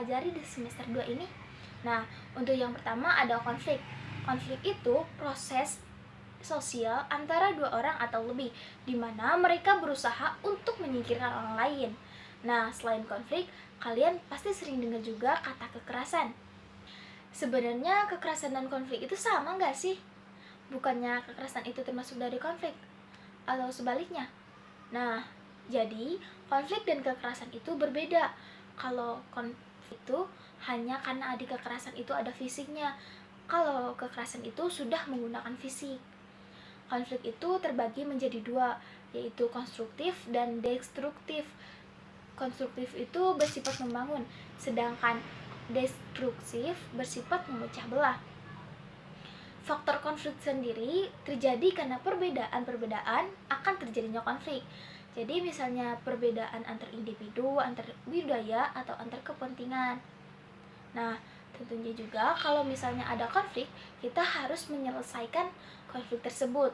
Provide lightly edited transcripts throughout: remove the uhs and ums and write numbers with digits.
pelajari di semester 2 ini? Nah, untuk yang pertama ada konflik. Konflik itu proses sosial antara dua orang atau lebih, di mana mereka berusaha untuk menyingkirkan orang lain. Nah, selain konflik, kalian pasti sering dengar juga kata kekerasan. Sebenarnya kekerasan dan konflik itu sama nggak sih? Bukannya kekerasan itu termasuk dari konflik? Atau sebaliknya? Nah, jadi konflik dan kekerasan itu berbeda. Kalau konflik itu hanya karena adik kekerasan itu ada fisiknya. Kalau kekerasan itu sudah menggunakan fisik. Konflik itu terbagi menjadi dua, yaitu konstruktif dan destruktif. Konstruktif itu bersifat membangun, sedangkan destruktif bersifat memecah belah. Faktor konflik sendiri terjadi karena perbedaan akan terjadinya konflik. Jadi misalnya perbedaan antar individu, antar budaya, atau antar kepentingan. Nah, tentunya juga kalau misalnya ada konflik, kita harus menyelesaikan konflik tersebut.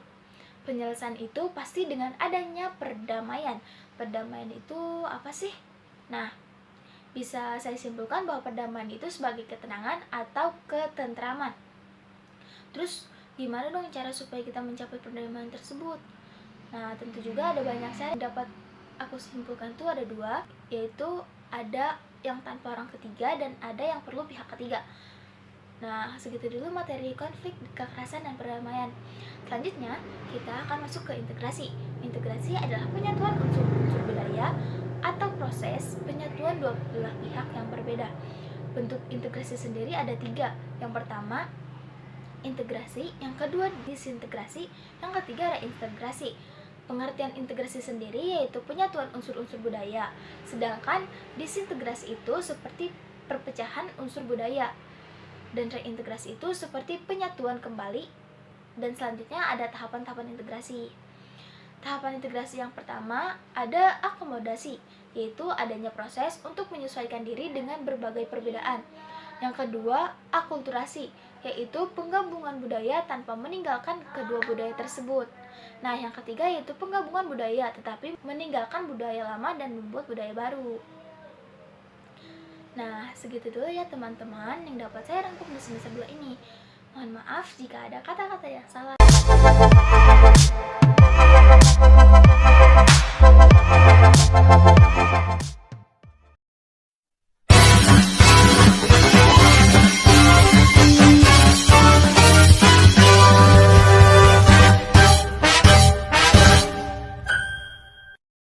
Penyelesaian itu pasti dengan adanya perdamaian. Perdamaian itu apa sih? Nah, bisa saya simpulkan bahwa perdamaian itu sebagai ketenangan atau ketentraman. Terus gimana dong cara supaya kita mencapai perdamaian tersebut? Nah, tentu juga ada banyak cara yang dapat aku simpulkan tuh ada dua, yaitu ada yang tanpa orang ketiga dan ada yang perlu pihak ketiga. Nah, segitu dulu materi konflik, kekerasan, dan perdamaian. Selanjutnya, kita akan masuk ke integrasi. Integrasi adalah penyatuan unsur-unsur budaya atau proses penyatuan dua belah pihak yang berbeda. Bentuk integrasi sendiri ada tiga. Yang pertama, integrasi, yang kedua disintegrasi, yang ketiga reintegrasi. Pengertian integrasi sendiri yaitu penyatuan unsur-unsur budaya, sedangkan disintegrasi itu seperti perpecahan unsur budaya, dan reintegrasi itu seperti penyatuan kembali. Dan selanjutnya ada tahapan-tahapan integrasi. Tahapan integrasi yang pertama ada akomodasi, yaitu adanya proses untuk menyesuaikan diri dengan berbagai perbedaan. Yang kedua, akulturasi, yaitu penggabungan budaya tanpa meninggalkan kedua budaya tersebut. Nah, yang ketiga yaitu penggabungan budaya tetapi meninggalkan budaya lama dan membuat budaya baru. Nah, segitu dulu ya teman-teman yang dapat saya rangkum di semester 2 ini. Mohon maaf jika ada kata-kata yang salah.